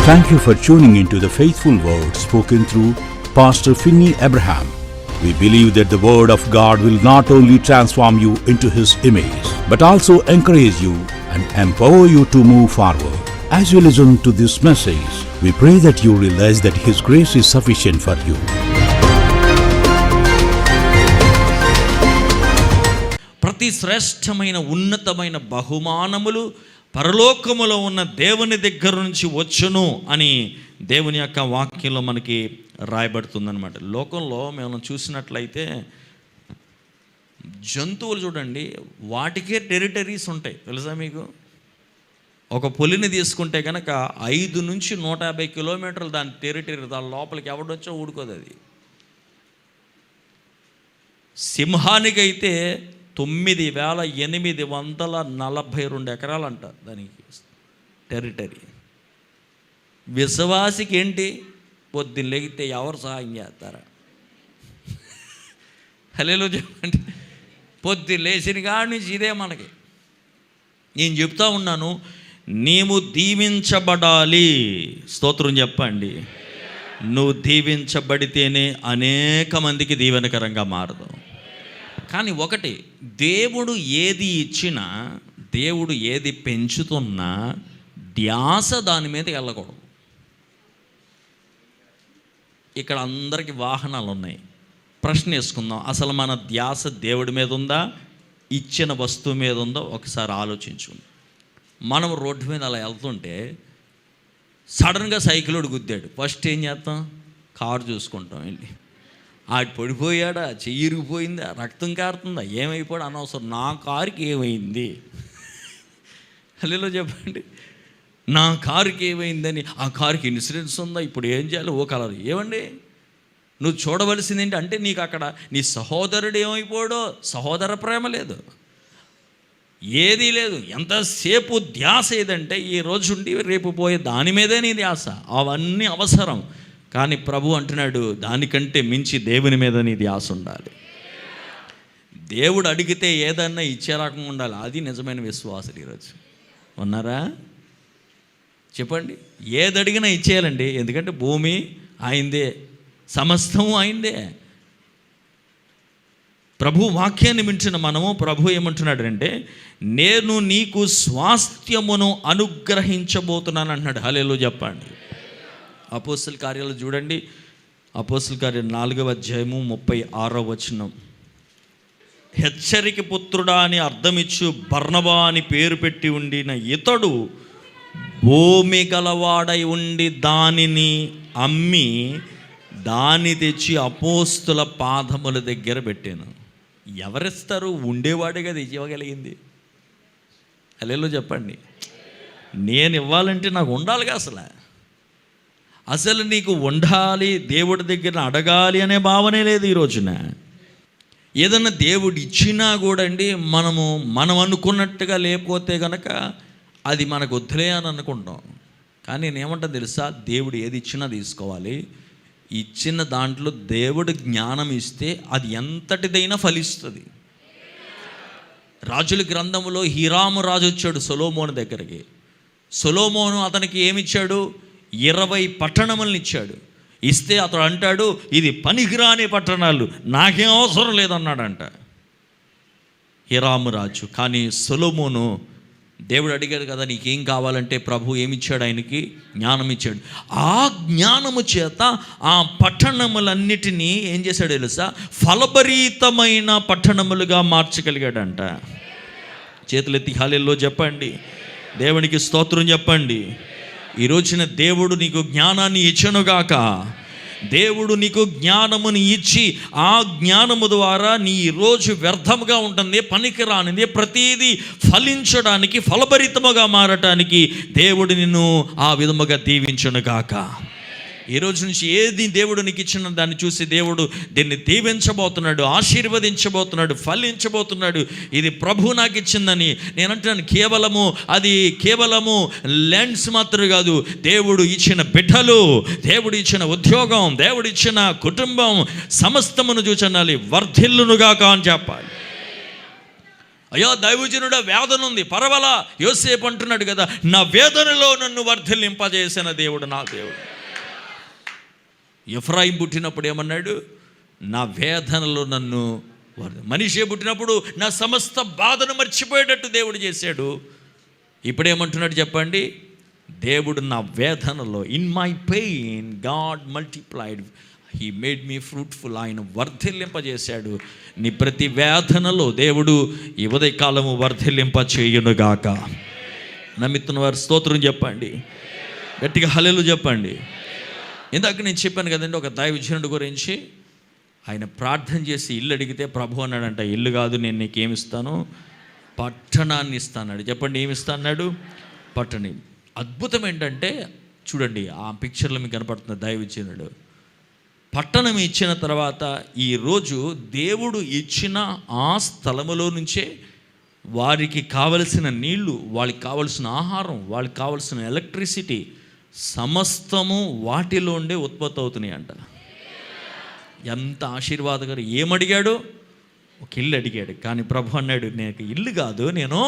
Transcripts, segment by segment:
Thank you for tuning into the faithful word spoken through Pastor Finney Abraham. We believe that the word of God will not only transform you into His image, but also encourage you and empower you to move forward. As you listen to this message, we pray that you realize that His grace is sufficient for you. ప్రతి శ్రేష్టమైన ఉన్నతమైన బహుమానములు పరలోకములో ఉన్న దేవుని దగ్గర నుంచి వచ్చును అని దేవుని యొక్క వాక్యంలో మనకి రాయబడుతుందన్నమాట. లోకంలో మేము చూసినట్లయితే జంతువులు చూడండి, వాటికే టెరిటరీస్ ఉంటాయి. తెలుసా మీకు? ఒక పులిని తీసుకుంటే కనుక 5 నుంచి 150 కిలోమీటర్లు దాని టెరిటరీ, దాని లోపలికి ఎవడొచ్చో ఊడుకోదు అది. సింహానికైతే 9,842 ఎకరాలు అంట దానికి టెరిటరీ. విశ్వాసికి ఏంటి? పొద్దున్న లేగితే ఎవరు సహాయం చేస్తారా? హల్లెలూయా చెప్పండి. పొద్దున్న లేచిన కాడి నుంచి ఇదే మనకి. నేను చెప్తా ఉన్నాను, నీవు దీవించబడాలి. స్తోత్రం చెప్పండి. నువ్వు దీవించబడితేనే అనేక మందికి దీవెనకరంగా మారదు. కానీ ఒకటి, దేవుడు ఏది ఇచ్చినా, దేవుడు ఏది పెంచుతున్నా ధ్యాస దాని మీద వెళ్ళకూడదు. ఇక్కడ అందరికీ వాహనాలు ఉన్నాయి. ప్రశ్న వేసుకుందాం, అసలు మన ధ్యాస దేవుడి మీద ఉందా, ఇచ్చిన వస్తువు మీద ఉందో ఒకసారి ఆలోచించు. మనం రోడ్డు మీద అలా వెళ్తుంటే సడన్గా సైకిలోడు గుద్దాడు, ఫస్ట్ ఏం చేస్తాం? కారు చూసుకుంటాం వెళ్ళి. ఆడు పడిపోయాడా, చెయ్యి ఇరిగిపోయిందా, రక్తం కారుతుందా, ఏమైపోయాడు అనవసరం. నా కారుకి ఏమైంది? హల్లెలూయా చెప్పండి. నా కారుకి ఏమైందని, ఆ కారుకి ఇన్సూరెన్స్ ఉందా, ఇప్పుడు ఏం చేయాలి? ఓ కలర్ ఏమండి, నువ్వు చూడవలసింది ఏంటి అంటే, నీకు అక్కడ నీ సహోదరుడు ఏమైపోయాడో, సహోదర ప్రేమ లేదు, ఏదీ లేదు. ఎంతసేపు ధ్యాస ఏదంటే ఈ రోజు ఉండి రేపు పోయే దాని మీదే నీ ధ్యాస. అవన్నీ అవసరం, కానీ ప్రభు అంటున్నాడు దానికంటే మించి దేవుని మీద నీ ధ్యాస ఉండాలి. దేవుడు అడిగితే ఏదన్నా ఇచ్చే రకంగా ఉండాలి. అది నిజమైన విశ్వాసులు. ఈరోజు ఉన్నారా చెప్పండి? ఏది అడిగినా ఇచ్చేయాలండి, ఎందుకంటే భూమి ఆయనదే, సమస్తం ఆయనదే. ప్రభు వాక్యాన్ని వింటున్న మనము, ప్రభు ఏమంటున్నాడు అంటే, నేను నీకు స్వాస్థ్యమును అనుగ్రహించబోతున్నాను అంటున్నాడు. హల్లెలూయా చెప్పండి. అపోస్తల కార్యాలు చూడండి, అపోస్తల కార్యం 4వ అధ్యాయము 36వ వచనం. హెచ్చరిక పుత్రుడా అని అర్థమిచ్చు బర్నబా అని పేరు పెట్టి ఉండిన ఇతడు భూమి గలవాడై ఉండి దానిని అమ్మి దాన్ని తెచ్చి అపోస్తుల పాదముల దగ్గర పెట్టాను. ఎవరిస్తారు? ఉండేవాడే కదా ఇవ్వగలిగింది. హల్లెలూయా చెప్పండి. నేను ఇవ్వాలంటే నాకు ఉండాలిగా. అసలు నీకు ఉండాలి, దేవుడి దగ్గర అడగాలి అనే భావనే లేదు ఈ రోజున. ఏదన్నా దేవుడు ఇచ్చినా కూడా అండి, మనం అనుకున్నట్టుగా లేకపోతే కనుక అది మనకు వద్దులే అని అనుకుంటాం. కానీ నేనేమంటా తెలుసా, దేవుడు ఏది ఇచ్చినా తీసుకోవాలి. ఇచ్చిన దాంట్లో దేవుడు జ్ఞానం ఇస్తే అది ఎంతటిదైనా ఫలిస్తుంది. రాజుల గ్రంథంలో హీరాము రాజు వచ్చాడు సొలొమోను దగ్గరికి. సొలొమోను అతనికి ఏమిచ్చాడు? 20 పట్టణములను ఇచ్చాడు. ఇస్తే అతడు అంటాడు, ఇది పనికిరాని పట్టణాలు, నాకేం అవసరం లేదన్నాడంట హీరాము రాజు. కానీ సొలొమోను, దేవుడు అడిగాడు కదా నీకేం కావాలంటే, ప్రభు ఏమిచ్చాడు? ఆయనకి జ్ఞానం ఇచ్చాడు. ఆ జ్ఞానము చేత ఆ పట్టణములన్నిటినీ ఏం చేశాడు తెలుసా? ఫలభరితమైన పట్టణములుగా మార్చగలిగాడంట. చేతులెత్తి హల్లెలూయా చెప్పండి. దేవునికి స్తోత్రం చెప్పండి. ఈ రోజున దేవుడు నీకు జ్ఞానాన్ని ఇచ్చెనుగాక. దేవుడు నీకు జ్ఞానముని ఇచ్చి ఆ జ్ఞానము ద్వారా నీ రోజు వ్యర్థముగా ఉంటుంది, పనికిరానిది, ప్రతీది ఫలించడానికి, ఫలభరితముగా మారటానికి దేవుడు నిన్ను ఆ విధముగా దీవించునుగాక. ఈ రోజు నుంచి ఏది దేవుడు నీకు ఇచ్చిన దాన్ని చూసి దేవుడు దీన్ని దీవించబోతున్నాడు, ఆశీర్వదించబోతున్నాడు, ఫలించబోతున్నాడు. ఇది ప్రభు నాకు ఇచ్చిందని నేను అంటున్నాను. కేవలము ల్యాండ్స్ మాత్రమే కాదు, దేవుడు ఇచ్చిన బిడ్డలు, దేవుడు ఇచ్చిన ఉద్యోగం, దేవుడు ఇచ్చిన కుటుంబం సమస్తమును చూచనాలి, వర్ధిల్లునుగాక అని చెప్పాలి. అయ్యో దైవజనుడా వేదన ఉంది, పర్వాలా. యోసేపు అంటున్నాడు కదా, నా వేదనలో నన్ను వర్ధిల్లింపజేసిన దేవుడు నా దేవుడు. ఎఫ్రాయిం పుట్టినప్పుడు ఏమన్నాడు? నా వేదనలో నన్ను. మనిషి పుట్టినప్పుడు నా సమస్త బాధను మర్చిపోయేటట్టు దేవుడు చేశాడు. ఇప్పుడేమంటున్నాడు చెప్పండి? దేవుడు నా వేదనలో, in my pain God multiplied, he made me fruitful. ఆయన వర్ధిల్లింపజేశాడు. నీ ప్రతి వేదనలో దేవుడు ఈ ఉదయకాలము వర్ధిల్లింప చేయునుగాక. నమ్మితున్న వారు స్తోత్రం చెప్పండి, గట్టిగా హల్లెలూయా చెప్పండి. ఇందాక నేను చెప్పాను కదండి, ఒక దైవజనుడి గురించి. ఆయన ప్రార్థన చేసి ఇల్లు అడిగితే ప్రభు అన్నాడంట, ఇల్లు కాదు నేను నీకేమిస్తాను, పట్టణాన్ని ఇస్తాన్నాడు. చెప్పండి, ఏమిస్తా అన్నాడు? పట్టణం. అద్భుతం ఏంటంటే చూడండి, ఆ పిక్చర్లో మీకు కనపడుతుంది దైవజనుడు. పట్టణం ఇచ్చిన తర్వాత ఈరోజు దేవుడు ఇచ్చిన ఆ స్థలములో నుంచే వారికి కావలసిన నీళ్లు, వాళ్ళకి కావలసిన ఆహారం, వాళ్ళకి కావలసిన ఎలక్ట్రిసిటీ సమస్తము వాటిలో ఉండే ఉత్పత్తి అవుతున్నాయి అంట. ఎంత ఆశీర్వాదకరం. ఏమడిగాడు? ఒక ఇల్లు అడిగాడు. కానీ ప్రభు అన్నాడు, నేను ఇల్లు కాదు, నేను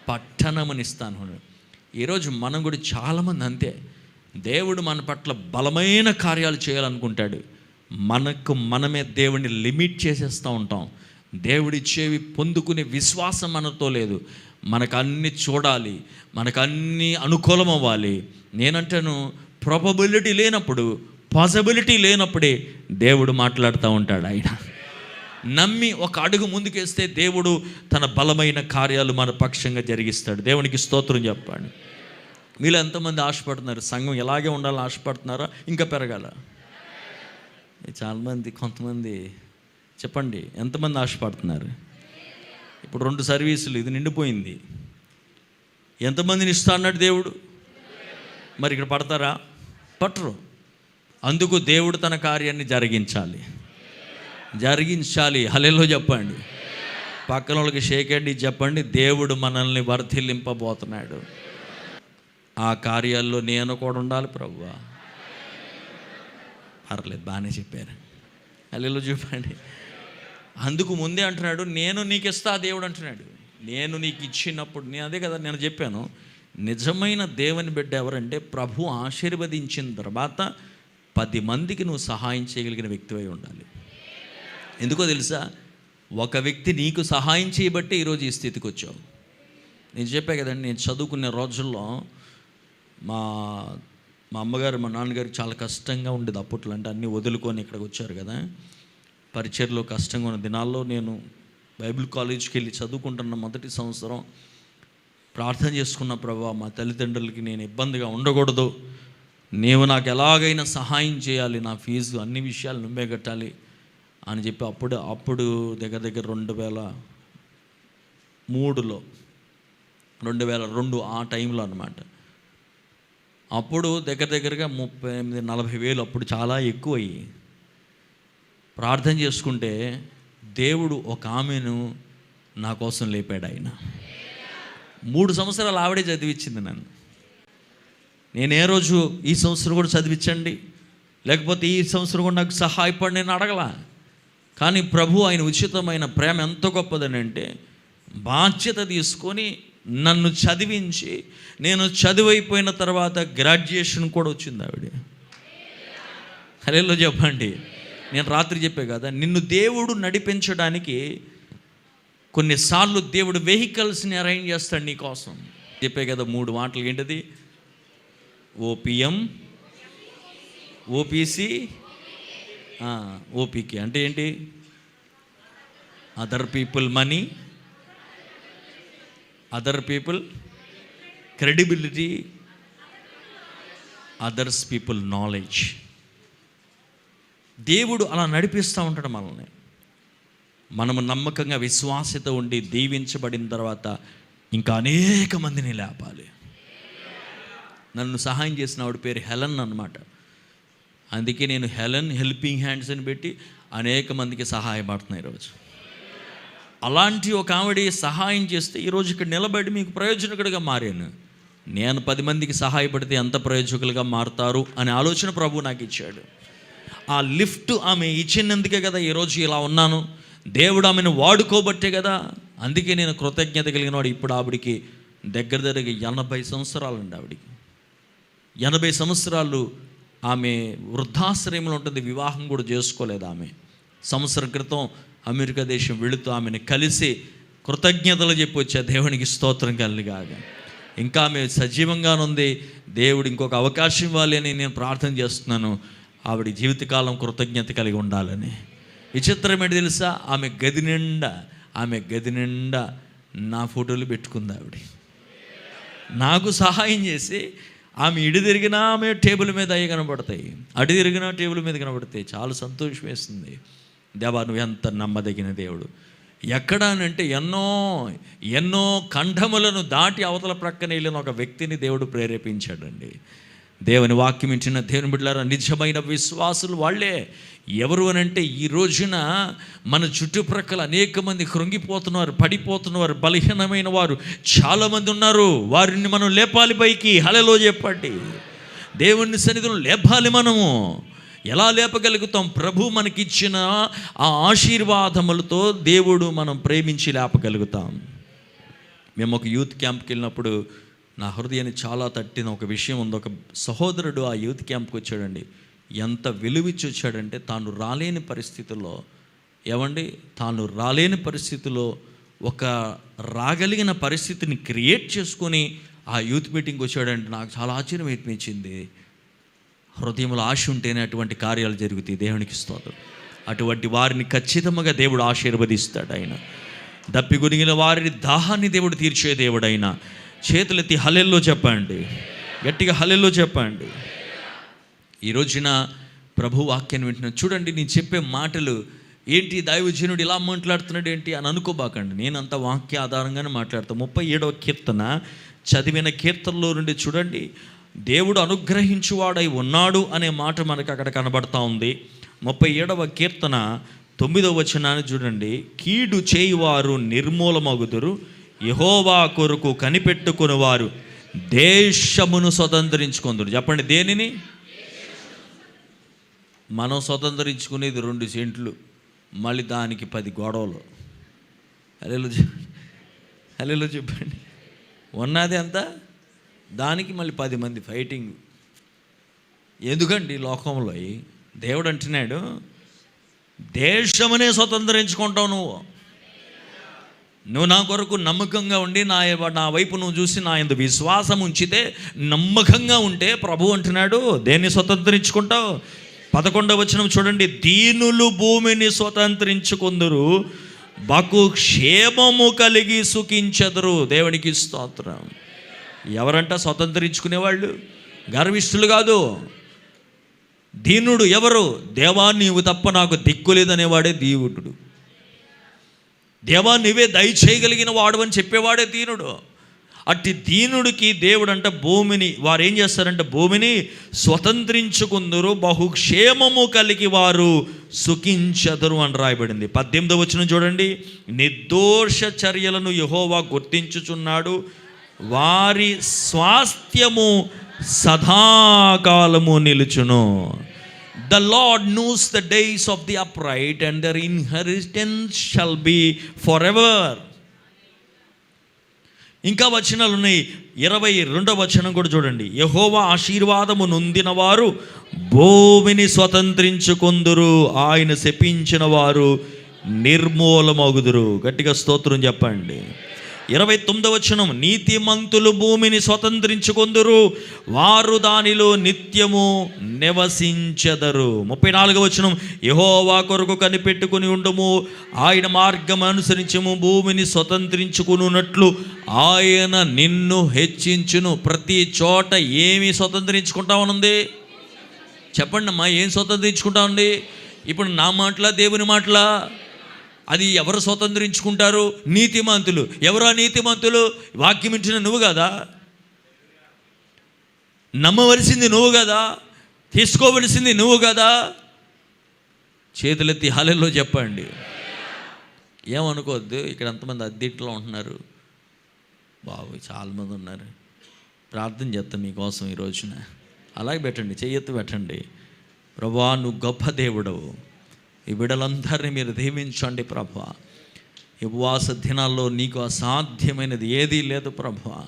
పట్టణమునిస్తాను. ఈరోజు మనం కూడా చాలామంది అంతే. దేవుడు మన పట్ల బలమైన కార్యాలు చేయాలనుకుంటాడు. మనమే దేవుడిని లిమిట్ చేసేస్తూ ఉంటాం. దేవుడిచ్చేవి పొందుకునే విశ్వాసం మనతో లేదు. మనకు అన్నీ చూడాలి, మనకు అన్నీ అనుకూలం అవ్వాలి. నేనంటాను, ప్రాబబిలిటీ లేనప్పుడు, పాసిబిలిటీ లేనప్పుడే దేవుడు మాట్లాడుతూ ఉంటాడు. ఆయన నమ్మి ఒక అడుగు ముందుకేస్తే దేవుడు తన బలమైన కార్యాలు మన పక్షంగా జరిగిస్తాడు. దేవునికి స్తోత్రం చెప్పండి. మీలో ఎంతమంది ఆశపడుతున్నారు? సంఘం ఇలాగే ఉండాలని ఆశపడుతున్నారా? ఇంకా పెరగాల? చాలామంది, కొంతమంది చెప్పండి, ఎంతమంది ఆశపడుతున్నారు? ఇప్పుడు 2 సర్వీసులు, ఇది నిండిపోయింది. ఎంతమందిని ఇస్తా అన్నాడు దేవుడు? మరి ఇక్కడ పడతారా? పట్టరు. అందుకు దేవుడు తన కార్యాన్ని జరిగించాలి. హల్లెలూయా చెప్పండి. పక్కన వాళ్ళకి షేక్ హ్యాండ్ చెప్పండి, దేవుడు మనల్ని వర్ధిల్లింపబోతున్నాడు. ఆ కార్యాల్లో నేను కూడా ఉండాలి ప్రభువా. పర్లేదు, బాగానే చెప్పారు. హల్లెలూయా చెప్పండి. అందుకు ముందే అంటున్నాడు, నేను నీకు ఇస్తా దేవుడు అంటున్నాడు. నేను నీకు ఇచ్చినప్పుడు, నేను అదే కదా నేను చెప్పాను, నిజమైన దేవుని బిడ్డ ఎవరంటే ప్రభు ఆశీర్వదించిన తర్వాత 10 మందికి నువ్వు సహాయం చేయగలిగిన వ్యక్తివై ఉండాలి. ఎందుకో తెలుసా? ఒక వ్యక్తి నీకు సహాయం చేయబట్టి ఈరోజు ఈ స్థితికి వచ్చావు. నేను చెప్పా కదండి, నేను చదువుకునే రోజుల్లో మా అమ్మగారు, మా నాన్నగారికి చాలా కష్టంగా ఉండేది అప్పట్లో. అంటే అన్నీ వదులుకొని ఇక్కడికి వచ్చారు కదా, పరిచర్లో కష్టంగా ఉన్న దినాల్లో నేను బైబిల్ కాలేజ్కి వెళ్ళి చదువుకుంటున్న మొదటి సంవత్సరం ప్రార్థన చేసుకున్న, ప్రభువా మా తల్లిదండ్రులకి నేను ఇబ్బందిగా ఉండకూడదు, నీవు నాకు ఎలాగైనా సహాయం చేయాలి, నా ఫీజు అన్ని విషయాలు నువ్వే కట్టాలి అని చెప్పి అప్పుడు దగ్గర 2003లో 2002 ఆ టైంలో అన్నమాట. అప్పుడు దగ్గరగా 38-40 వేలు, అప్పుడు చాలా ఎక్కువ అయ్యి ప్రార్థన చేసుకుంటే దేవుడు ఒక ఆమెను నా కోసం లేపాడు. ఆయన 3 సంవత్సరాలు ఆవిడే చదివించింది నన్ను. నేను ఏ రోజు ఈ సంవత్సరం కూడా చదివించండి, లేకపోతే ఈ సంవత్సరం కూడా నాకు సహాయపడి నేను అడగలా. కానీ ప్రభు ఆయన ఉచితమైన ప్రేమ ఎంత గొప్పదని అంటే, బాధ్యత తీసుకొని నన్ను చదివించి, నేను చదివైపోయిన తర్వాత గ్రాడ్యుయేషన్ కూడా వచ్చింది ఆవిడ. హల్లెలూయా చెప్పండి. నేను రాత్రి చెప్పే కదా, నిన్ను దేవుడు నడిపించడానికి కొన్నిసార్లు దేవుడు వెహికల్స్ని అరేంజ్ చేస్తాడు నీ కోసం. చెప్పే కదా 3 మాటలు. ఏంటది? OPM, OPC, OPK. అంటే ఏంటి? Other people money, other people credibility, others people knowledge. దేవుడు అలా నడిపిస్తూ ఉంటాడు మనల్ని. మనము నమ్మకంగా విశ్వాసత ఉండి దీవించబడిన తర్వాత ఇంకా అనేక మందిని లేపాలి. నన్ను సహాయం చేసిన ఆవిడ పేరు హెలెన్ అన్నమాట. అందుకే నేను హెలెన్ హెల్పింగ్ హ్యాండ్స్ అని పెట్టి అనేక మందికి సహాయపడుతున్నాను ఈరోజు. అలాంటి ఒక ఆవిడ సహాయం చేస్తే ఈరోజు ఇక్కడ నిలబడి మీకు ప్రయోజనకుడిగా మారాను. నేను 10 మందికి సహాయపడితే ఎంత ప్రయోజకులుగా మారుతారు అనే ఆలోచన ప్రభు నాకు ఇచ్చాడు. ఆ లిఫ్ట్ ఆమె ఇచ్చినందుకే కదా ఈరోజు ఇలా ఉన్నాను. దేవుడు ఆమెను వాడుకోబట్టే కదా అందుకే నేను కృతజ్ఞత కలిగిన వాడు. ఇప్పుడు ఆవిడికి దగ్గర 80 సంవత్సరాలండి. ఆవిడికి 80 సంవత్సరాలు. ఆమె వృద్ధాశ్రయంలో ఉంటుంది, వివాహం కూడా చేసుకోలేదు. ఆమె సంవత్సరం క్రితం అమెరికా దేశం వెళుతూ ఆమెను కలిసి కృతజ్ఞతలు చెప్పి వచ్చా. దేవునికి స్తోత్రం కలిగాక. ఇంకా ఆమె సజీవంగానే ఉంది. దేవుడు ఇంకొక అవకాశం ఇవ్వాలి అని నేను ప్రార్థన చేస్తున్నాను. ఆవిడ జీవితకాలం కృతజ్ఞత కలిగి ఉండాలని. విచిత్రం ఏంటి తెలుసా, ఆమె గది నిండా నా ఫోటోలు పెట్టుకుంది. ఆవిడ నాకు సహాయం చేసి, ఆమె ఇటు తిరిగినా ఆమె టేబుల్ మీద అవి కనబడతాయి, అటు తిరిగినా టేబుల్ మీద కనబడతాయి. చాలా సంతోషం వేస్తుంది. దేవా, నువ్వు ఎంత నమ్మదగిన దేవుడు. ఎక్కడానంటే ఎన్నో ఖండములను దాటి అవతల ప్రక్కన వెళ్ళిన ఒక వ్యక్తిని దేవుడు ప్రేరేపించాడండి. దేవుని వాక్యం ఇచ్చిన దేవుని బిడ్డలారా, నిజమైన విశ్వాసులు వాళ్ళే. ఎవరు అనంటే, ఈ రోజున మన చుట్టుప్రక్కల అనేక మంది కృంగిపోతున్నారు, పడిపోతున్నారు, బలహీనమైన వారు చాలామంది ఉన్నారు. వారిని మనం లేపాలి పైకి. హల్లెలూయా చెప్పండి. దేవుని సన్నిధిలో లేపాలి. మనము ఎలా లేపగలుగుతాం? ప్రభు మనకిచ్చిన ఆ ఆశీర్వాదములతో దేవుడు మనం ప్రేమించి లేపగలుగుతాం. మేము ఒక యూత్ క్యాంప్కి వెళ్ళినప్పుడు నా హృదయాన్ని చాలా తట్టిన ఒక విషయం ఉంది. ఒక సహోదరుడు ఆ యూత్ క్యాంప్కి వచ్చాడండి. ఎంత విలువిచ్చి వచ్చాడంటే, తాను రాలేని పరిస్థితుల్లో ఒక రాగలిగిన పరిస్థితిని క్రియేట్ చేసుకొని ఆ యూత్ మీటింగ్కి వచ్చాడంటే నాకు చాలా ఆశ్చర్యం అనిపించింది. హృదయంలో ఆశ ఉంటేనే అటువంటి కార్యాలు జరుగుతాయి. దేవునికి స్తోత్రం. అటువంటి వారిని ఖచ్చితంగా దేవుడు ఆశీర్వదిస్తాడు. ఆయన దప్పిగొనిగిన వారి దాహాన్ని దేవుడు తీర్చే దేవుడు. ఆయన చేతులెత్తి హల్లెలూయా చెప్పండి, గట్టిగా హల్లెలూయా చెప్పండి. ఈ రోజున ప్రభు వాక్యాన్ని వింటున్నాను. చూడండి, నేను చెప్పే మాటలు ఏంటి, దైవజనుడు ఇలా మాట్లాడుతున్నాడు ఏంటి అని అనుకోబాకండి. నేనంత వాక్య ఆధారంగానే మాట్లాడతాను. 37వ కీర్తన చదివిన కీర్తనలో నుండి చూడండి, దేవుడు అనుగ్రహించువాడై ఉన్నాడు అనే మాట మనకు అక్కడ కనబడతా ఉంది. 37వ కీర్తన 9వ వచనాన్ని చూడండి. కీడు చేయువారు నిర్మూలమగుదురు, యెహోవా కొరకు కనిపెట్టుకుని వారు దేశమును స్వతంత్రించుకుందురు. చెప్పండి, దేనిని? మనం స్వతంత్రించుకునేది 2 సెంట్లు, మళ్ళీ దానికి 10 గొడవలు. హల్లెలూయా చెప్పండి. ఉన్నది ఎంత? దానికి మళ్ళీ 10 మంది ఫైటింగ్. ఎందుకండి లోకంలో దేవుడు అంటున్నాడు, దేశమనే స్వతంత్రించుకుంటావు. నువ్వు నా కొరకు నమ్మకంగా ఉండి నా వైపు నువ్వు చూసి నా యందు విశ్వాసం ఉంచితే, నమ్మకంగా ఉంటే ప్రభు అంటున్నాడు, దేన్ని స్వతంత్రించుకుంటావు? 11వ వచనం చూడండి. దీనులు భూమిని స్వతంత్రించుకుందురు, బహు క్షేమము కలిగి సుఖించెదరు. దేవునికి స్తోత్రం. ఎవరంట స్వతంత్రించుకునేవాళ్ళు? గర్విష్ఠులు కాదు. దీనుడు ఎవరు? దేవా నీవు తప్ప నాకు దిక్కు లేదనేవాడే దీనుడు. దేవా నీవే దయచేయగలిగిన వాడు అని చెప్పేవాడే దీనుడు. అట్టి దీనుడికి దేవుడంట భూమిని, వారు ఏం చేస్తారంటే భూమిని స్వతంత్రించుకుందరు, బహుక్షేమము కలిగి వారు సుఖించెదరు అని రాయబడింది. 18వ వచనం చూడండి. నిర్దోష చర్యలను యెహోవా గుర్తించుచున్నాడు, వారి స్వాస్థ్యము సదాకాలము నిలుచును. The Lord knows the days of the upright, and their inheritance shall be forever. ఇంకా వచనాలు ఉన్నాయి. 22వ వచనం కూడా చూడండి. యెహోవా ఆశీర్వాదము నొందిన వారు భూమిని స్వతంత్రించుకొందురు, ఆయన శపించిన వారు నిర్మూలమగుదురు. గట్టిగా స్తోత్రం చెప్పండి. 29వ వచనం. నీతిమంతులు భూమిని స్వతంత్రించుకొందురు, వారు దానిలో నిత్యము నివసించెదరు. 34వ వచనం. యెహోవా కొరకు కనిపెట్టుకుని ఉండుము, ఆయన మార్గం అనుసరించము, భూమిని స్వతంత్రించుకున్నట్లు ఆయన నిన్ను హెచ్చించును. ప్రతి చోట ఏమి స్వతంత్రించుకుంటామనుంది? చెప్పండి అమ్మా, ఏం స్వతంత్రించుకుంటా ఉంది? ఇప్పుడు నా మాటలా దేవుని మాటలా? అది ఎవరు స్వతంత్రించుకుంటారు? నీతిమంతులు. ఎవరు ఆ నీతిమంతులు? వాక్యం ఇచ్చిన నువ్వు కదా, నమ్మవలసింది నువ్వు కదా, తీసుకోవలసింది నువ్వు కదా. చేతులెత్తి హల్లెలూయా చెప్పండి. ఏమనుకోవద్దు, ఇక్కడ ఎంతమంది అద్దెట్లో ఉంటున్నారు బాబు, చాలామంది ఉన్నారు. ప్రార్థన చేస్తాను మీకోసం ఈ రోజున. అలాగే పెట్టండి, చెయ్యెత్తి పెట్టండి. ప్రభువా నువ్వు గొప్ప దేవుడవు, ఈ బిడ్డలందరినీ మీరు దీవించండి ప్రభువా. ఉపవాస దినాల్లో నీకు అసాధ్యమైనది ఏదీ లేదు ప్రభువా.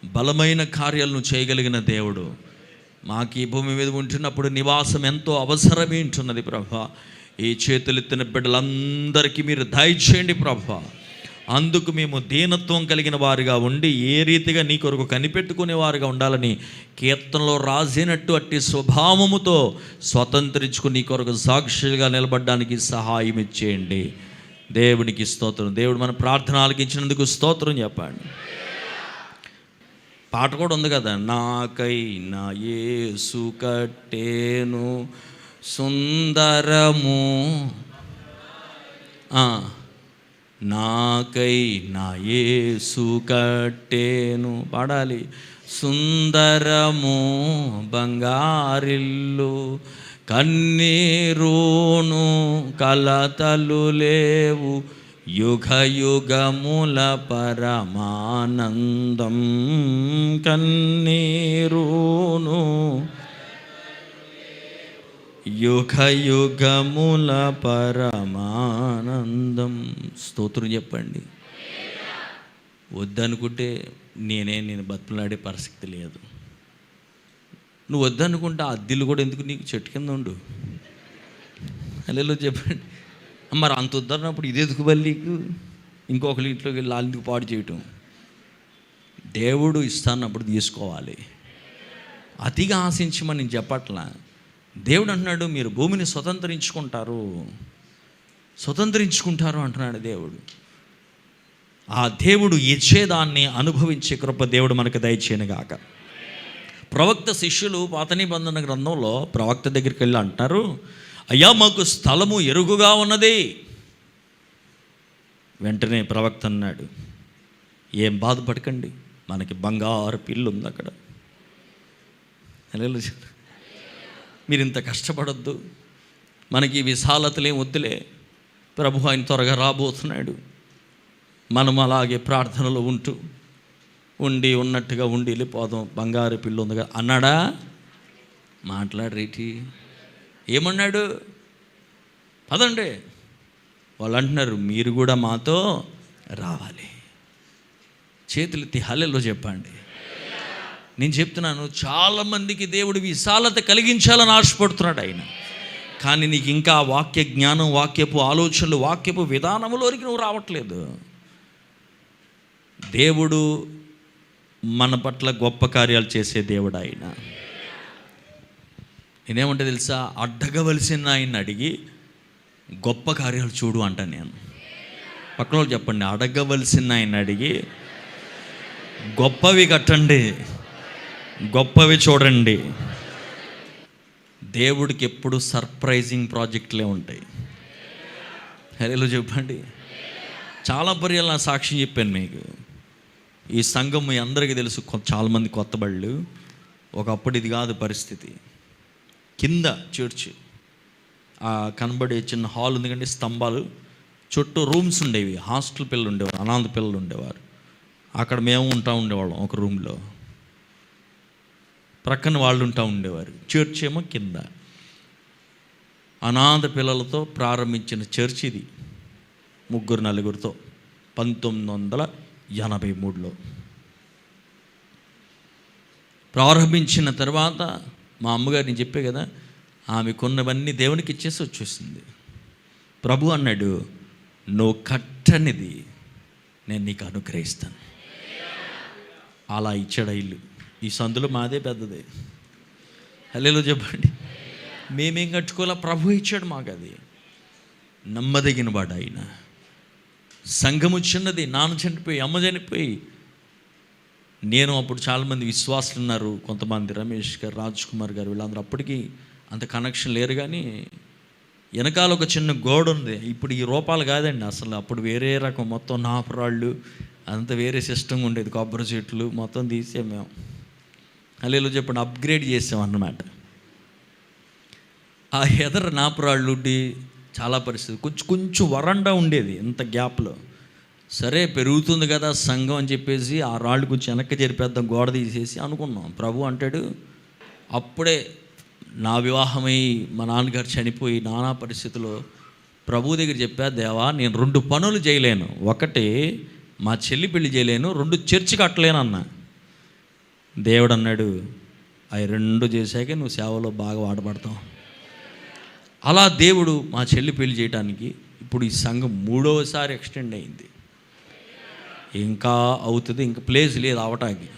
బలమైన కార్యాలను చేయగలిగిన దేవుడు. మాకు ఈ భూమి మీద ఉంటున్నప్పుడు నివాసం ఎంతో అవసరమే ఉంటున్నది ప్రభువా. ఈ చేతులెత్తిన బిడ్డలందరికీ మీరు దయచేయండి ప్రభువా. అందుకు మేము దీనత్వం కలిగిన వారిగా ఉండి ఏ రీతిగా నీ కొరకు కనిపెట్టుకునే వారిగా ఉండాలని కీర్తనలో రాసినట్టు అట్టి స్వభావముతో స్వతంత్రించుకుని నీ కొరకు సాక్షిగా నిలబడడానికి సహాయం ఇచ్చేయండి. దేవునికి స్తోత్రం. దేవుడు మన ప్రార్థన ఆలకించినందుకు స్తోత్రం చెప్పండి. పాట కూడా ఉంది కదా, నాకై నా యేసు కట్టేను సుందరము, నాకై నా యేసు కట్టేను, పాడాలి, సుందరము బంగారిల్లు, కన్నీరును కలతలు లేవు, యుగ యుగముల పరమానందం, కన్నీరును యుగ యుగముల పరమానందం. స్తోత్రం చెప్పండి. వద్దనుకుంటే నేను బతులాడే పరిస్థితి లేదు. నువ్వు వద్దనుకుంటే ఆ అద్దెలు కూడా ఎందుకు, నీకు చెట్టు కింద ఉండు. హల్లెలూయా చెప్పండి. మరి అంత వద్దన్నప్పుడు ఇది ఎందుకు బల్లీకు, ఇంకొకరి ఇంట్లోకి వెళ్ళి వాళ్ళకి పాడు చేయటం. దేవుడు ఇస్తానప్పుడు తీసుకోవాలి. అతిగా ఆశించమని నేను చెప్పట్లా. దేవుడు అంటున్నాడు మీరు భూమిని స్వతంత్రించుకుంటారు అంటున్నాడు దేవుడు. ఆ దేవుడు ఇచ్చేదాన్ని అనుభవించే కృప దేవుడు మనకు దయచేయనుగాక. ప్రవక్త శిష్యులు పాత నిబంధన గ్రంథంలో ప్రవక్త దగ్గరికి వెళ్ళి అంటారు, అయ్యా మాకు స్థలము ఎరుగుగా ఉన్నది. వెంటనే ప్రవక్త అన్నాడు, ఏం బాధపడకండి, మనకి బంగారు పిల్లు ఉంది అక్కడ. మీరు ఇంత కష్టపడద్దు, మనకి విశాలతలేం వద్దులే, ప్రభు ఆయన త్వరగా రాబోతున్నాడు. మనం అలాగే ప్రార్థనలో ఉన్నట్టుగా వెళ్ళిపోదాం, బంగారు పిల్లు ఉంది కదా అన్నాడా? మాట్లాడరేటి? ఏమన్నాడు? పదండి. వాళ్ళు అంటున్నారు మీరు కూడా మాతో రావాలి. చేతులెత్తి హల్లెలూయా చెప్పండి. నేను చెప్తున్నాను, చాలామందికి దేవుడు విశాలత కలిగించాలని ఆశపడుతున్నాడు ఆయన. కానీ నీకు ఇంకా వాక్య జ్ఞానం, వాక్యపు ఆలోచనలు, వాక్యపు విధానంలోనికి నువ్వు రావట్లేదు. దేవుడు మన పట్ల గొప్ప కార్యాలు చేసే దేవుడు ఆయన. నేనేమంటే తెలుసా, అడ్డగవలసిన ఆయన అడిగి గొప్ప కార్యాలు చూడు అంటాను నేను. పక్కన వాళ్ళు చెప్పండి, అడగవలసిన ఆయన అడిగి గొప్పవి కట్టండి, గొప్పవి చూడండి. దేవుడికి ఎప్పుడు సర్ప్రైజింగ్ ప్రాజెక్టులే ఉంటాయి. హల్లెలూయా చెప్పండి. చాలా పర్యాలు నా సాక్ష్యం చెప్పాను మీకు. ఈ సంఘం మీ అందరికీ తెలుసు, చాలామంది కొత్త బళ్ళు. ఒకప్పుడు ఇది కాదు పరిస్థితి. కింద చర్చ్, కనబడే చిన్న హాల్ ఉంది కండి, స్తంభాలు చుట్టూ రూమ్స్ ఉండేవి. హాస్టల్ పిల్లలు ఉండేవారు, అనాథ పిల్లలు ఉండేవారు. అక్కడ మేము ఉండేవాళ్ళం ఒక రూమ్లో, ప్రక్కన వాళ్ళు ఉండేవారు. చర్చ్ ఏమో కింద. అనాథ పిల్లలతో ప్రారంభించిన చర్చ్ ఇది, 3-4 1983లో ప్రారంభించిన తర్వాత మా అమ్మగారిని చెప్పే కదా, ఆమెకున్నవన్నీ దేవునికి ఇచ్చేసి వచ్చేసింది. ప్రభు అన్నాడు, నువ్వు కట్టనిది నేను నీకు అనుగ్రహిస్తాను. అలా ఇచ్చాడు ఇల్లు. ఈ సందులో మాదే పెద్దది. హల్లెలూయా చెప్పండి. మేమేం కట్టుకోవాలా, ప్రభు ఇచ్చాడు మాకు. అది నమ్మదగిన వాడు ఆయన. సంఘము చిన్నది, నాన్న చనిపోయి అమ్మ చనిపోయి, నేను అప్పుడు చాలామంది విశ్వాసులు ఉన్నారు, కొంతమంది రమేష్ గారు, రాజ్ కుమార్ గారు, వీళ్ళందరూ అప్పటికి అంత కనెక్షన్ లేరు. కానీ వెనకాల ఒక చిన్న గోడ ఉంది. ఇప్పుడు ఈ రూపాలు కాదండి అసలు, అప్పుడు వేరే రకం, మొత్తం నాపరాళ్ళు అంత వేరే సిస్టమ్ ఉండేది. కొబ్బరి చెట్లు మొత్తం తీసాం మేము. హల్లెలూయా చెప్పండి. అప్గ్రేడ్ చేసాం అన్నమాట. ఆ ఎదర నాపరాళ్ళు ఉండి చాలా పరిస్థితి, కొంచెం వరండా ఉండేది ఇంత గ్యాప్లో. సరే పెరుగుతుంది కదా సంఘం అని చెప్పేసి ఆ రాళ్ళు కొంచెం వెనక్కి జరిపేద్దాం, గోడ తీసేసి అనుకున్నాం. ప్రభు అంటాడు, అప్పుడే నా వివాహమై మా నాన్నగారు చనిపోయి నానా పరిస్థితిలో ప్రభు దగ్గర చెప్పా, దేవా నేను 2 పనులు చేయలేను, ఒకటి మా చెల్లి పెళ్లి చేయలేను, 2 చర్చి కట్టలేను అన్నా. దేవుడు అన్నాడు, అవి 2 చేశాకే నువ్వు సేవలో బాగా వాడబడతావు. అలా దేవుడు మా చెల్లి పెళ్లి చేయడానికి ఇప్పుడు ఈ సంఘం 3వసారి ఎక్స్టెండ్ అయింది. ఇంకా అవుతుంది, ఇంకా ప్లేస్ లేదు అవటానికి,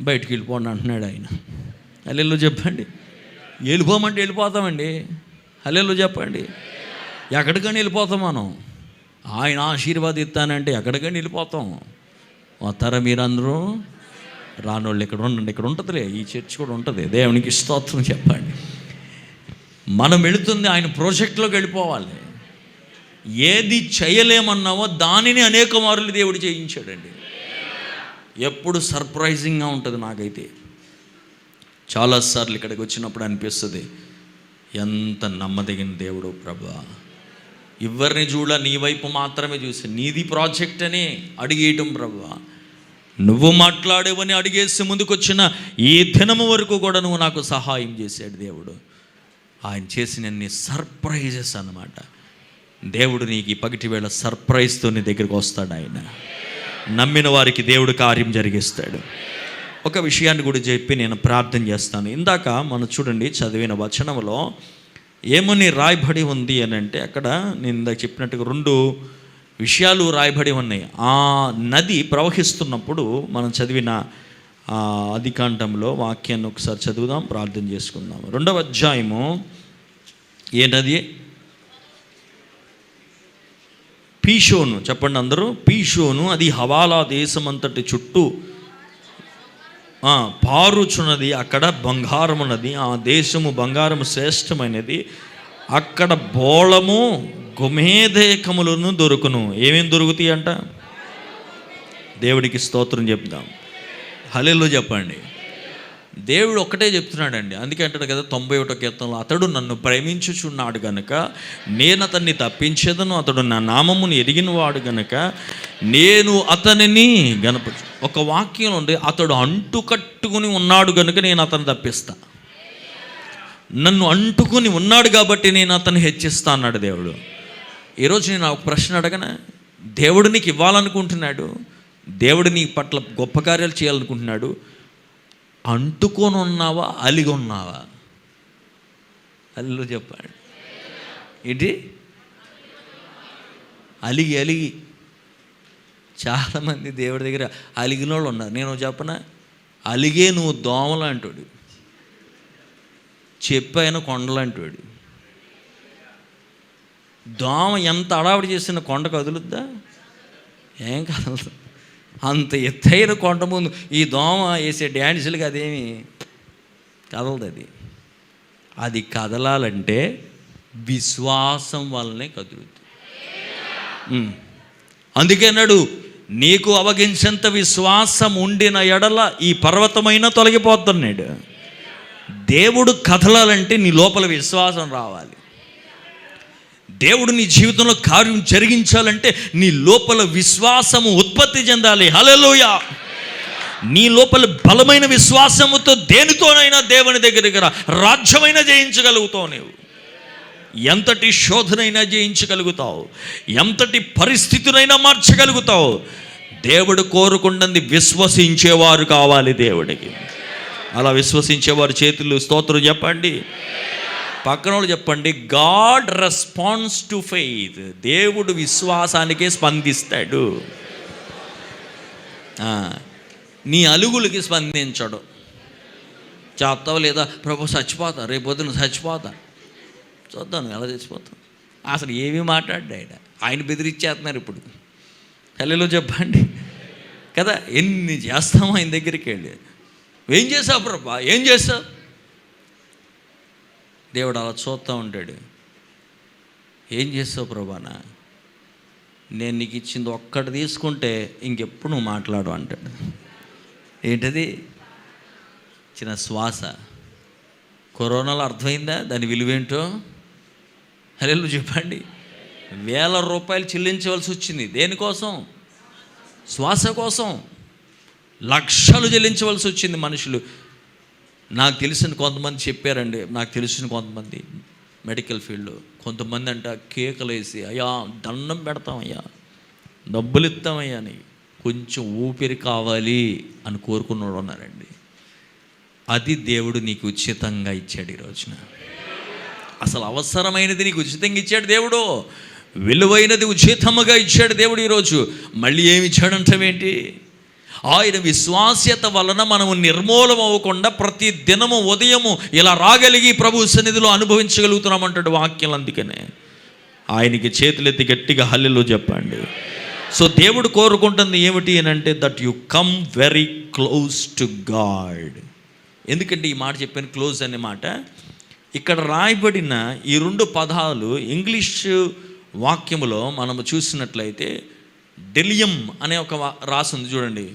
బయటికి వెళ్ళిపోండి అంటున్నాడు ఆయన. హల్లెలూయా చెప్పండి. వెళ్ళిపోమంటే వెళ్ళిపోతామండి. హల్లెలూయా చెప్పండి. ఎక్కడికైనా వెళ్ళిపోతాం మనం. ఆయన ఆశీర్వాదిస్తానంటే ఎక్కడికైనా వెళ్ళిపోతాం. వస్తారా మీరందరూ? రానోళ్ళు ఇక్కడ ఉండండి, ఇక్కడ ఉంటుందిలే, ఈ చర్చ్ కూడా ఉంటుంది. దేవునికి స్తోత్రం చెప్పండి. మనం వెళుతుంది ఆయన ప్రాజెక్టులోకి వెళ్ళిపోవాలి. ఏది చేయలేమన్నావో దానిని అనేక మార్లు దేవుడు చేయించాడండి. ఎప్పుడు సర్ప్రైజింగ్గా ఉంటుంది. నాకైతే చాలాసార్లు ఇక్కడికి వచ్చినప్పుడు అనిపిస్తుంది, ఎంత నమ్మదగిన దేవుడు ప్రభువా, ఎవరిని చూడ నీ వైపు మాత్రమే చూసి నీది ప్రాజెక్ట్ అని అడిగేయటం ప్రభువా, నువ్వు మాట్లాడేవని అడిగేసి ముందుకొచ్చిన ఈ దినము వరకు కూడా నువ్వు నాకు సహాయం చేశాడు దేవుడు. ఆయన చేసినన్ని సర్ప్రైజెస్ అన్నమాట. దేవుడు నీకు ఈ పగటి వేళ సర్ప్రైజ్తో నీ దగ్గరికి వస్తాడు. ఆయన నమ్మిన వారికి దేవుడు కార్యం జరిగిస్తాడు. ఒక విషయాన్ని కూడా చెప్పి నేను ప్రార్థన చేస్తాను. ఇందాక మనం చూడండి చదివిన వచనంలో ఏమని రాయబడి ఉంది అని అంటే, అక్కడ నేను ఇందాక చెప్పినట్టుగా 2 విషయాలు రాయబడి ఉన్నాయి. ఆ నది ప్రవహిస్తున్నప్పుడు మనం చదివిన ఆదికాండంలో వాక్యాన్ని ఒకసారి చదువుదాం, ప్రార్థన చేసుకుందాం. 2వ అధ్యాయము ఏ నది? పీషోను. చెప్పండి అందరూ. పీషోను. అది హవాలా దేశం అంతటి చుట్టూ పారుచున్నది. అక్కడ బంగారం ఉన్నది. ఆ దేశము బంగారము శ్రేష్టమైనది. అక్కడ బోళము గోమేధికములను దొరుకును. ఏమేమి దొరుకుతాయి అంట? దేవుడికి స్తోత్రం చెప్దాం. హల్లెలూయా చెప్పండి. దేవుడు ఒక్కటే చెప్తున్నాడండి. అందుకే అంటాడు కదా 91వ కీర్తనలో, అతడు నన్ను ప్రేమించుచున్నాడు గనుక నేను అతన్ని తప్పించేదను, అతడు నా నామమును ఎరిగిన వాడు గనుక నేను అతనిని గణపరచు. ఒక వాక్యం ఉంది, అతడు అంటుకట్టుకుని ఉన్నాడు గనుక నేను అతను తప్పిస్తా. నన్ను అంటుకుని ఉన్నాడు కాబట్టి నేను అతన్ని హెచ్చిస్తా అన్నాడు దేవుడు. ఈరోజు నేను ఒక ప్రశ్న అడగనా? దేవుడు నీకు ఇవ్వాలనుకుంటున్నాడు, దేవుడు నీ పట్ల గొప్ప కార్యాలు చేయాలనుకుంటున్నాడు. అంటుకొని ఉన్నావా, అలిగి ఉన్నావా? అల్లు చెప్పండి. ఏంటి? అలిగి చాలామంది దేవుడి దగ్గర అలిగిన వాళ్ళు ఉన్నారు. నేను చెప్పనా, అలిగే నువ్వు దోమలు అంటాడు, చెప్పైన కొండలు అంటాడు. దోమ ఎంత అడావిడి చేసిన కొండ కదులుద్దా? ఏం కదలదు. అంత ఎత్తైన కొండ ముందు ఈ దోమ వేసే డ్యాన్సులకి అదేమి కదలదు. అది కదలాలంటే విశ్వాసం వల్లనే కదులుతుంది. అందుకే అన్నాడు, నీకు అవగించేంత విశ్వాసం ఉండిన ఎడల ఈ పర్వతమైన తొలగిపోతున్నాడు. దేవుడు కదలాలంటే నీ లోపల విశ్వాసం రావాలి. దేవుడు నీ జీవితంలో కార్యం జరిగించాలంటే నీ లోపల విశ్వాసము ఉత్పత్తి చెందాలి. హల్లెలూయా. నీ లోపల బలమైన విశ్వాసముతో దేనితోనైనా దేవుని దగ్గరికి రాజ్యమైనా జయించగలుగుతావు. నీవు ఎంతటి శోధనైనా జయించగలుగుతావు, ఎంతటి పరిస్థితులైనా మార్చగలుగుతావు. దేవుడు కోరుకున్నది విశ్వసించేవారు కావాలి దేవుడికి. అలా విశ్వసించేవారు చేతులు స్తోత్రం చెప్పండి. పక్కన వాళ్ళు చెప్పండి, గాడ్ రెస్పాన్స్ టు ఫెయిత్. దేవుడు విశ్వాసానికే స్పందిస్తాడు. నీ అలుగులకి స్పందించడు. చేస్తావు లేదా? ప్రభు చచ్చిపోతా, రేపు పొద్దున చచ్చిపోతా, చూద్దాను ఎలా చచ్చిపోతాం. అసలు ఏమీ మాట్లాడ్డా ఆయన బెదిరించేస్తున్నారు ఇప్పుడు. హల్లెలూయా చెప్పండి కదా. ఎన్ని చేస్తామో ఆయన దగ్గరికి వెళ్ళి, ఏం చేసావు ప్రభా, ఏం చేసావు? దేవుడు అలా చూస్తూ ఉంటాడు. ఏం చేస్తావు ప్రభానా? నేను నీకు ఇచ్చింది ఒక్కటి తీసుకుంటే ఇంకెప్పుడు నువ్వు మాట్లాడు అంటాడు. ఏంటది? చిన్న శ్వాస. కరోనాలో అర్థమైందా దాని విలువేంటో? హల్లెలూయా చెప్పండి. వేల రూపాయలు చెల్లించవలసి వచ్చింది. దేనికోసం? శ్వాస కోసం. లక్షలు చెల్లించవలసి వచ్చింది మనుషులు. నాకు తెలిసిన కొంతమంది చెప్పారండి, నాకు తెలిసిన కొంతమంది మెడికల్ ఫీల్డ్లో. కొంతమంది అంట కేకలేసి, అయ్యా దండం పెడతామయ్యా, డబ్బులు ఇస్తామయ్యా అని, కొంచెం ఊపిరి కావాలి అని కోరుకున్నవాడు ఉన్నారండి. అది దేవుడు నీకు ఉచితంగా ఇచ్చాడు ఈ రోజున. అసలు అవసరమైనది నీకు ఉచితంగా ఇచ్చాడు దేవుడు, విలువైనది ఉచితముగా ఇచ్చాడు దేవుడు. ఈరోజు మళ్ళీ ఏమి ఇచ్చాడంటావేంటి? ఆయన విశ్వాస్యత వలన మనము నిర్మూలం అవ్వకుండా ప్రతి దినము ఉదయము ఇలా రాగలిగి ప్రభు సన్నిధిలో అనుభవించగలుగుతున్నామంటాడు వాక్యం. అందుకనే ఆయనకి చేతులెత్తి గట్టిగా హల్లెలూయా చెప్పండి. సో దేవుడు కోరుకుంటుంది ఏమిటి అని అంటే, that you come very close to God. ఎందుకంటే ఈ మాట చెప్పాను, క్లోజ్ అనే మాట. ఇక్కడ రాయబడిన ఈ 2 పదాలు ఇంగ్లీష్ వాక్యములో మనము చూసినట్లయితే డెలియం అనే ఒక రాసింది చూడండి.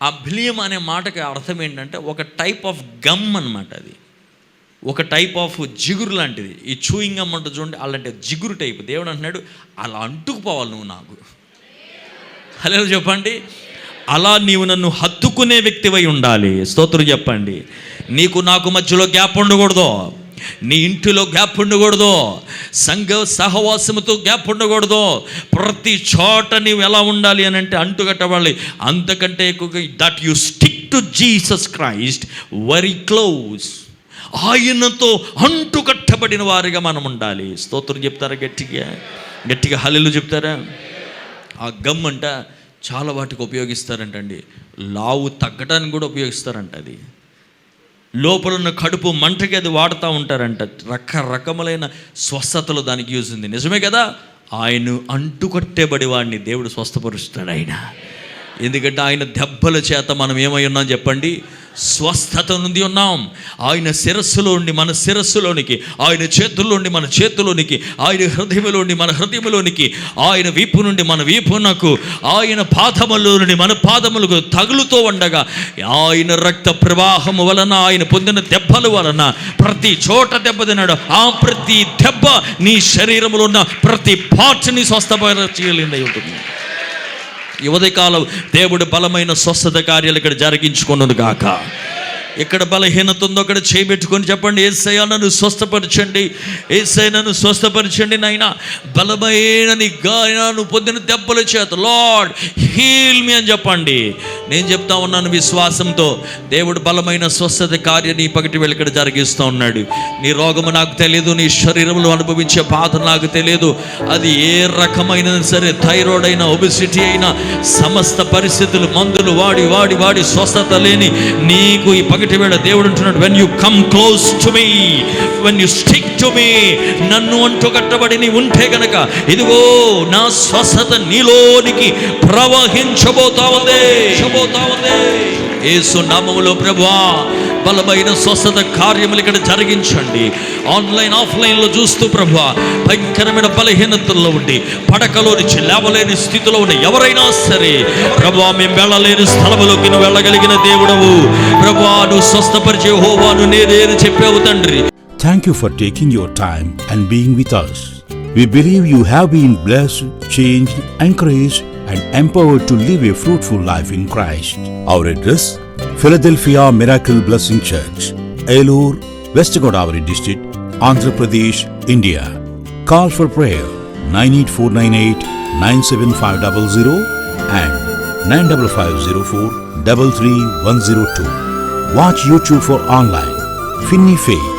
ఆ బిలియం అనే మాటకి అర్థం ఏంటంటే ఒక టైప్ ఆఫ్ గమ్ అన్నమాట. అది ఒక టైప్ ఆఫ్ జిగురు లాంటిది. ఈ చూయింగ్ గమ్ అంటే చూడండి, అలాంటి జిగురు టైప్. దేవుడు అంటున్నాడు, అలా అంటుకుపోవాలి నువ్వు నాకు. హల్లెలూయా చెప్పండి. అలా నీవు నన్ను హత్తుకునే వ్యక్తివై ఉండాలి. స్తోత్రం చెప్పండి. నీకు నాకు మధ్యలో గ్యాప్ ఉండకూడదు, నీ ఇంటిలో గ్యాప్ ఉండకూడదు, సంఘ సహవాసముతో గ్యాప్ ఉండకూడదు. ప్రతి చోట నీవు ఎలా ఉండాలి అని అంటే అంటుకట్టవాలి. అంతకంటే ఎక్కువగా that you stick to Jesus Christ very close. ఆయనతో అంటుకట్టబడిన వారిగా మనం ఉండాలి. స్తోత్రం చెప్తారా? గట్టిగా గట్టిగా హల్లెలూయా చెప్తారా? ఆ గమ్ అంట చాలా వాటికి ఉపయోగిస్తారంటండి. లావు తగ్గడానికి కూడా ఉపయోగిస్తారంట. అది లోపల ఉన్న కడుపు మంటకి అది వాడుతూ ఉంటారంట. రకరకములైన స్వస్థతలు దానికి యూజ్ ఉంది. నిజమే కదా? ఆయన అంటుకట్టేబడి వాడిని దేవుడు స్వస్థపరుస్తాడు ఆయన. ఎందుకంటే ఆయన దెబ్బల చేత మనం ఏమై ఉన్నాం చెప్పండి? స్వస్థత నుండి ఉన్నాం. ఆయన శిరస్సులో ఉండి మన శిరస్సులోనికి, ఆయన చేతుల్లో ఉండి మన చేతుల్లోనికి, ఆయన హృదయంలో ఉండి మన హృదయంలోనికి, ఆయన వీపు నుండి మన వీపునకు, ఆయన పాదములో నుండి మన పాదములకు తగులుతూ ఉండగా ఆయన రక్త ప్రవాహము వలన, ఆయన పొందిన దెబ్బల వలన ప్రతి చోట దెబ్బ తిన్నాడు. ఆ ప్రతి దెబ్బ నీ శరీరంలో ఉన్న ప్రతి పార్ట్ని స్వస్థపరచగలిగిందై ఉంటుంది. ఈ ఉదయకాలం దేవుడు బలమైన స్వస్థత కార్యాలు ఇక్కడ జరిగించుకున్నది గాక. ఎక్కడ బలహీనత ఉందో అక్కడ చేయబెట్టుకొని చెప్పండి, యేసయ్యా నన్ను స్వస్థపరచండి, యేసయ్యా నన్ను స్వస్థపరచండి నాయనా. బలమైన నీ గాయాలను పొందిన దెబ్బల చేత లార్డ్ హీల్ మీ అని చెప్పండి. నేను చెప్తా ఉన్నాను విశ్వాసంతో, దేవుడు బలమైన స్వస్థత కార్యాన్ని పగటి వేళ ఇక్కడ జరిగిస్తూ ఉన్నాడు. నీ రోగము నాకు తెలియదు, నీ శరీరంలో అనుభవించే బాధ నాకు తెలియదు. అది ఏ రకమైన సరే, థైరాయిడ్ అయినా, ఒబెసిటీ అయినా, సమస్త పరిస్థితులు మందులు వాడి వాడి వాడి స్వస్థత లేని నీకు ఈ పగటి వేళ దేవుడు అంటున్నాడు, when you come close to me, when you stick to me, నన్ను అంటుకట్టబడి నీ ఉంటే గనక ఇదిగో నా స్వస్థత నీలోనికి ప్రవహించబోతా ఉంది. యేసు నామములో ప్రభువా బలమైన స్వస్థత కార్యములు ఇక్కడ జరిగించండి. ఆన్లైన్ ఆఫ్లైన్లో చూస్తూ ప్రభువా భయంకరమైన బలహీనతల్లో ఉండి పడకలో నుంచి లేవలేని స్థితిలో ఉన్న ఎవరైనా సరే ప్రభువా, మేము వెళ్ళలేని స్థలములోకి నువ్వు వెళ్ళగలిగిన దేవుడవు ప్రభువా, నువ్వు స్వస్థపరిచే యెహోవాను నేనే చెప్పావు తండ్రి. Thank you for taking your time and being with us. We believe you have been blessed, changed, encouraged, and empowered to live a fruitful life in Christ. Our address: Philadelphia Miracle Blessing Church, Elur, West Godavari District, Andhra Pradesh, India. Call for prayer 98498-97500 and 95504-33102. Watch YouTube for online Finney Faith.